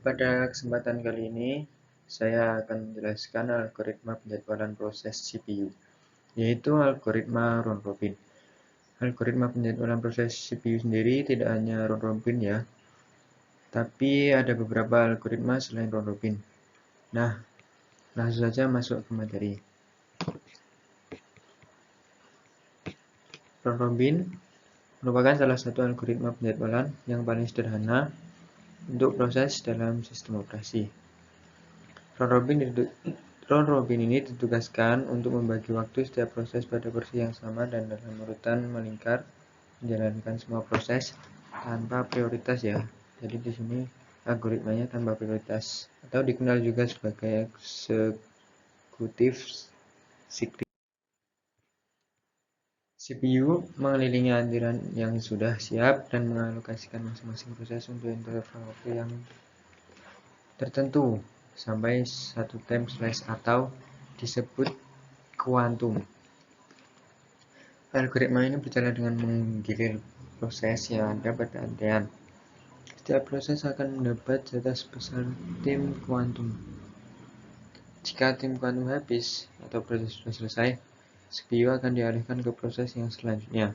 Pada kesempatan kali ini, saya akan menjelaskan algoritma penjadwalan proses CPU, yaitu algoritma round robin. Algoritma penjadwalan proses CPU sendiri tidak hanya round robin ya, tapi ada beberapa algoritma selain round robin. Nah, langsung saja masuk ke materi. Round robin merupakan salah satu algoritma penjadwalan yang paling sederhana untuk proses dalam sistem operasi. Round robin ini ditugaskan untuk membagi waktu setiap proses pada porsi yang sama dan dalam urutan melingkar menjalankan semua proses tanpa prioritas ya. Jadi di sini algoritmanya tanpa prioritas atau dikenal juga sebagai eksekutif siklik. CPU mengelilingi aliran yang sudah siap dan mengalokasikan masing-masing proses untuk interval waktu yang tertentu sampai satu time slice atau disebut kuantum. Algoritma ini berjalan dengan menggilir proses yang ada pada antrean. Setiap proses akan mendapat jatah sebesar tim kuantum. Jika tim kuantum habis atau proses sudah selesai, CPU akan dialihkan ke proses yang selanjutnya.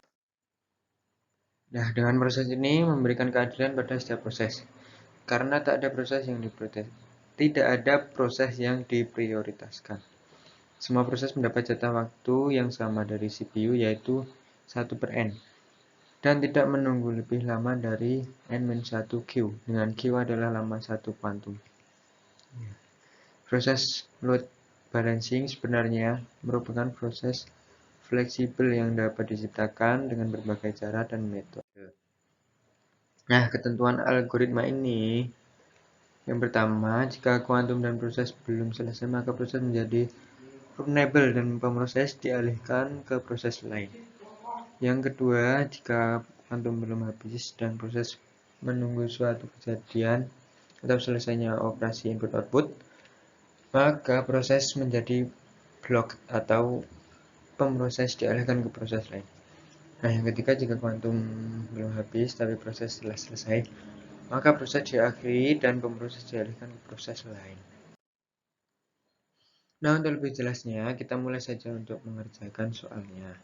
Nah, dengan proses ini memberikan keadilan pada setiap proses. Karena tidak ada proses yang diprioritaskan. Semua proses mendapat jatah waktu yang sama dari CPU, yaitu 1/n, dan tidak menunggu lebih lama dari n-1 Q, dengan Q adalah lama 1 kuantum. Proses load balancing sebenarnya merupakan proses fleksibel yang dapat diciptakan dengan berbagai cara dan metode. Nah, ketentuan algoritma ini, yang pertama, jika kuantum dan proses belum selesai, maka proses menjadi runnable dan pemroses dialihkan ke proses lain. Yang kedua, jika kuantum belum habis dan proses menunggu suatu kejadian atau selesainya operasi input-output, maka proses menjadi block atau pemroses dialihkan ke proses lain. Nah, yang ketiga, jika kuantum belum habis tapi proses telah selesai, maka proses diakhiri dan pemroses dialihkan ke proses lain. Nah, untuk lebih jelasnya, kita mulai saja untuk mengerjakan soalnya.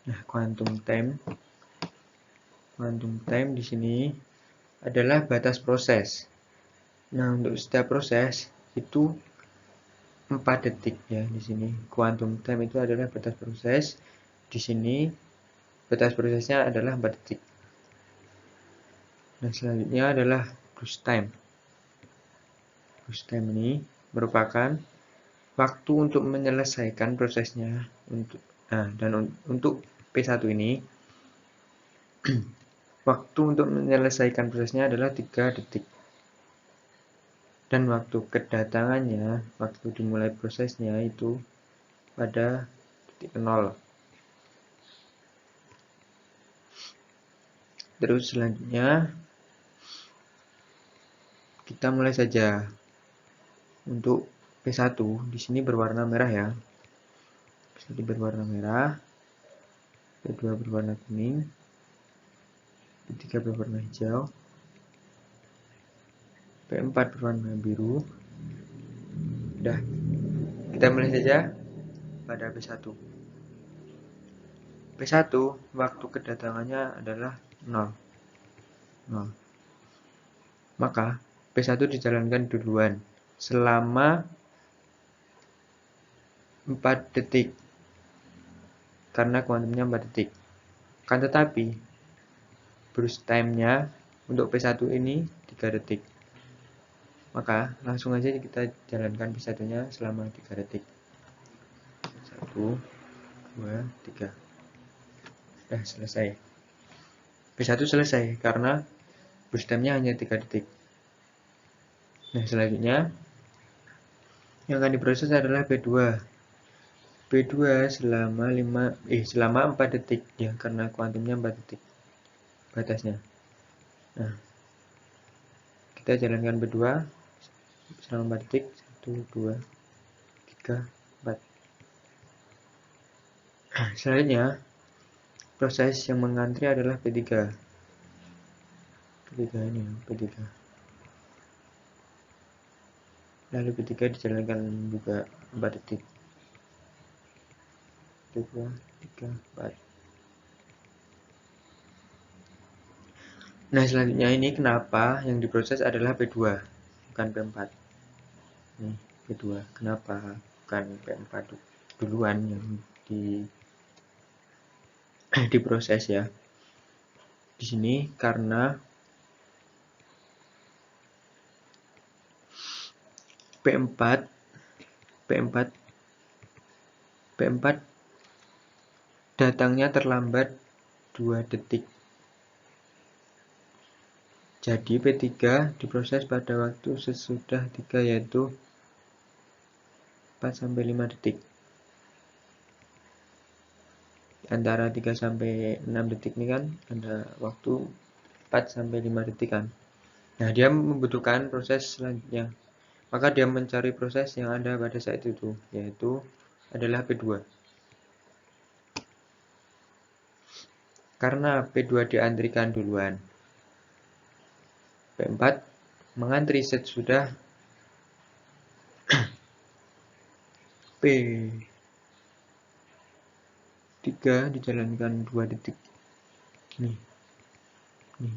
Nah, quantum time di sini adalah batas proses. Nah, untuk setiap proses itu 4 detik ya di sini. Quantum time itu adalah batas proses. Di sini batas prosesnya adalah 4 detik. Nah, selanjutnya adalah burst time. Burst time ini merupakan waktu untuk menyelesaikan prosesnya untuk P1 ini waktu untuk menyelesaikan prosesnya adalah 3 detik. Dan waktu kedatangannya, waktu dimulai prosesnya itu pada detik 0. Terus selanjutnya kita mulai saja. Untuk P1 di sini berwarna merah ya. P1 berwarna merah, P2 berwarna kuning, P3 berwarna hijau, P4 berwarna biru. Udah, kita mulai saja pada P1. P1 waktu kedatangannya adalah 0. Maka P1 dijalankan duluan selama 4 detik karena kuantumnya 4 detik. Kan tetapi burst time-nya untuk P1 ini 3 detik. Maka langsung aja kita jalankan P1-nya selama 3 detik. 1, 2, 3. Sudah selesai. P1 selesai karena burst time-nya hanya 3 detik. Nah, selanjutnya yang akan diproses adalah P2. P2 selama 4 detik ya, karena kuantumnya 4 detik batasnya. Nah, kita jalankan P2 selama 4 detik. 1, 2, 3, 4. Selanjutnya proses yang mengantri adalah P3. P3 ini, P3. lalu P3 dijalankan juga 4 detik. 2, 3, 4. Nah, selanjutnya ini kenapa yang diproses adalah P2 bukan P4. Nih, P2. Kenapa bukan P4 duluan yang diproses ya? Di sini karena P4 P4 P4 datangnya terlambat 2 detik. Jadi P3 diproses pada waktu sesudah 3 yaitu 4-5 detik. Antara 3-6 detik ini kan ada waktu 4-5 detik kan. Nah, dia membutuhkan proses selanjutnya. Maka dia mencari proses yang ada pada saat itu, yaitu adalah P2. Karena P2 diantrikan duluan, P4 mengantri sesudah P3 dijalankan 2 detik. Nih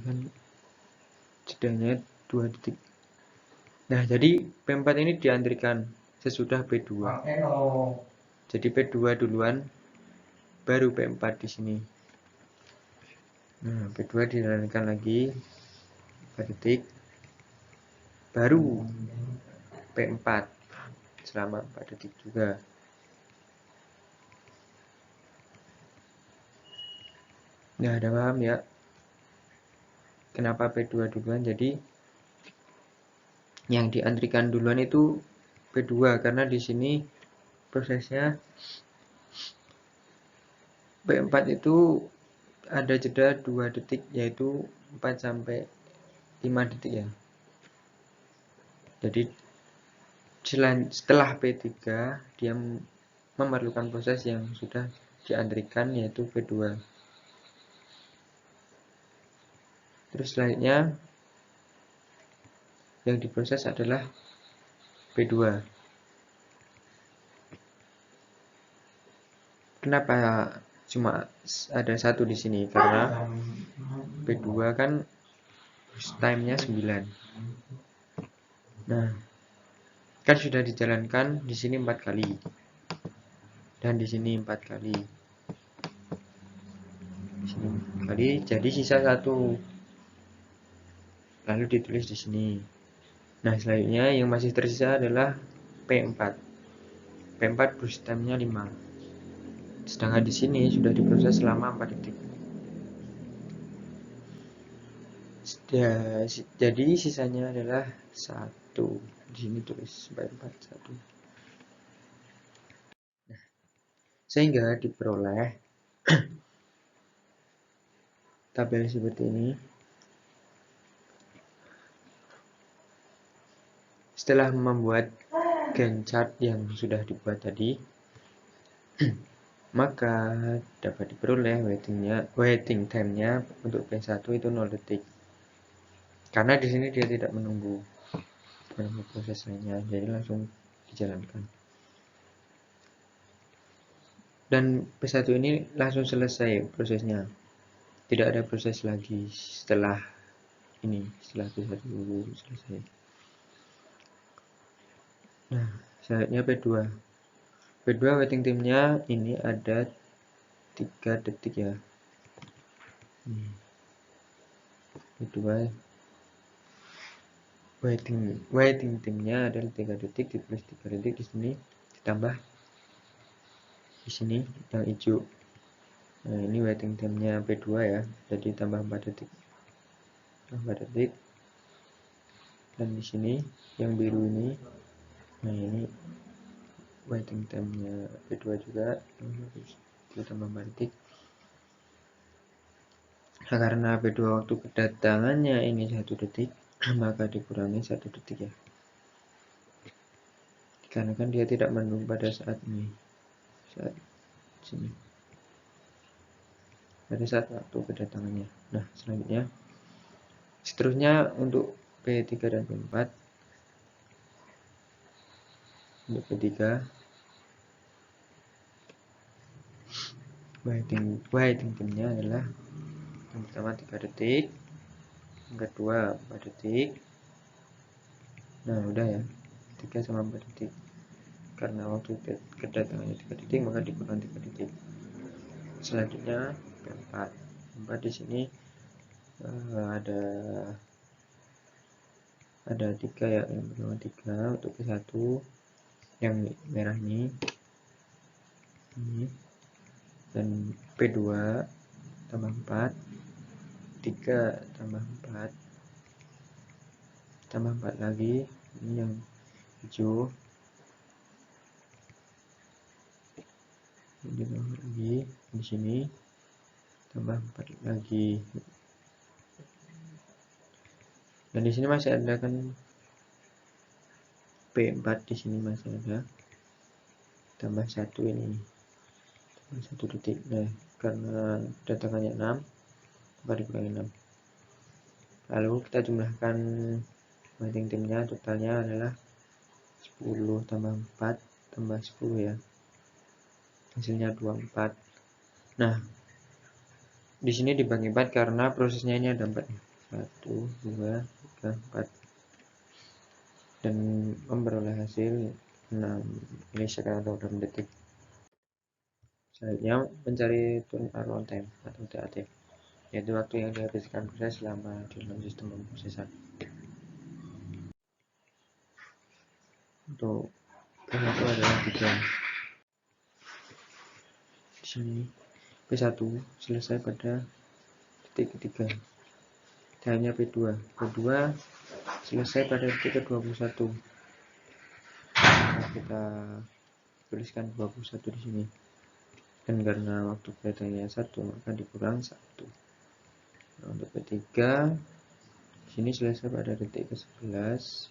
kan jedanya 2 detik. Nah, jadi P4 ini diantrikan sesudah P2. Jadi P2 duluan, baru P4 di sini. Nah, P2 dijalankan lagi 4 detik, baru P4 selama 4 detik juga. Nah, ada paham ya? Kenapa P2 duluan? Jadi yang diantrikan duluan itu P2 karena di sini prosesnya P4 itu ada jeda 2 detik yaitu 4-5 detik ya. Jadi setelah P3 dia memerlukan proses yang sudah diantrikan yaitu P2. Terus selanjutnya yang diproses adalah P2. Kenapa cuma ada satu di sini? Karena P2 kan time-nya 9. Nah, kan sudah dijalankan di sini 4 kali. Dan di sini 4 kali. Di sini 4 kali, jadi sisa 1. Lalu ditulis di sini. Nah, selanjutnya yang masih tersisa adalah P4. P4 burst time-nya 5. Sedangkan di sini sudah diproses selama 4 detik. Jadi sisanya adalah 1. Di sini tulis P4 1. Nah, sehingga diperoleh tabel seperti ini. Setelah membuat Gantt chart yang sudah dibuat tadi, maka dapat diperoleh waiting time-nya untuk P1 itu 0 detik. Karena di sini dia tidak menunggu proses lainnya, jadi langsung dijalankan. Dan P1 ini langsung selesai prosesnya. Tidak ada proses lagi setelah P1 selesai. Nah, selanjutnya P2. P2 waiting time-nya ini ada 3 detik ya. P2 waiting time-nya adalah 3 detik, ditulis 3 detik di sini, ditambah di sini yang hijau. Nah, ini waiting time-nya P2 ya, jadi tambah 4 detik. 4 detik. Dan di sini yang biru ini, nah ini waiting time-nya P2 juga, ditambah 4 detik. Nah, karena P2 waktu kedatangannya ini 1 detik, maka dikurangi 1 detik ya. Karena kan dia tidak menunggu pada saat ini, saat sini, pada saat waktu kedatangannya. Nah, seterusnya untuk P3 dan P4 Untuk ketiga, waiting timnya adalah yang pertama 3 detik, yang kedua 4 detik. Nah udah ya, 3 sama 4 detik. Karena waktu kedatangannya 3 detik, maka dikurang 3 detik. Selanjutnya P4. 4 di sini ada 3 ya, yang pertama 3 untuk P1 yang merah ini, dan P2 tambah 4, 3 tambah 4 tambah 4 lagi, ini yang hijau, ini tambah lagi di sini, tambah 4 lagi, dan di sini masih ada kan P4 di sini masih ada, tambah 1 ini, tambah 1 detik. Nah karena datangannya 6, maka dikurangi 6. Lalu kita jumlahkan waiting timnya, totalnya adalah 10 tambah 4 tambah 10 ya, hasilnya 24. Nah di sini dibagi 4 karena prosesnya ini ada 4, 1 2 3 4, dan memperoleh hasil 6 milisecond atau 6 detik. Selanjutnya mencari turnaround time atau TAT, yaitu waktu yang dihabiskan proses selama di dalam sistem pemrosesan. Untuk P1 adalah 3. Di sini P1 selesai pada detik ketiga. Hanya P2 selesai pada detik ke-21. Nah, kita tuliskan 21 di sini. Dan karena waktu kedatangannya 1, maka dikurang 1. Nah, untuk P3 di sini selesai pada detik ke-11.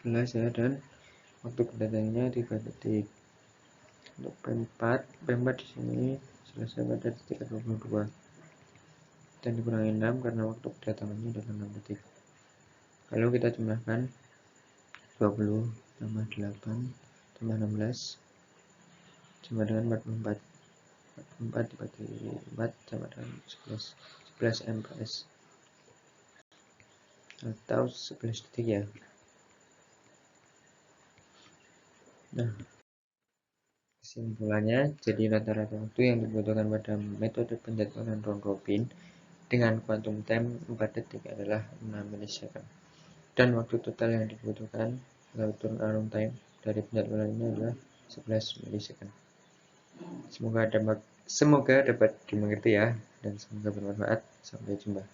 11 ya, dan waktu kedatangannya 3 detik. Untuk P4 di sini selesai pada detik ke-22. Dan dikurangi 6 karena waktu kedatangannya adalah 6 detik. Lalu kita jumlahkan 20 tambah 8 tambah 16 sama dengan 44. 44 dibagi 4 sama dengan 11 ms atau 11 detik ya. Nah kesimpulannya, jadi rata-rata waktu yang dibutuhkan pada metode penjadwalan round robin dengan quantum time 4 detik adalah 6 milisecond, dan waktu total yang dibutuhkan atau turnaround time dari penjadwalan ini adalah 11 milisecond. Semoga dapat dimengerti ya, dan semoga bermanfaat. Sampai jumpa.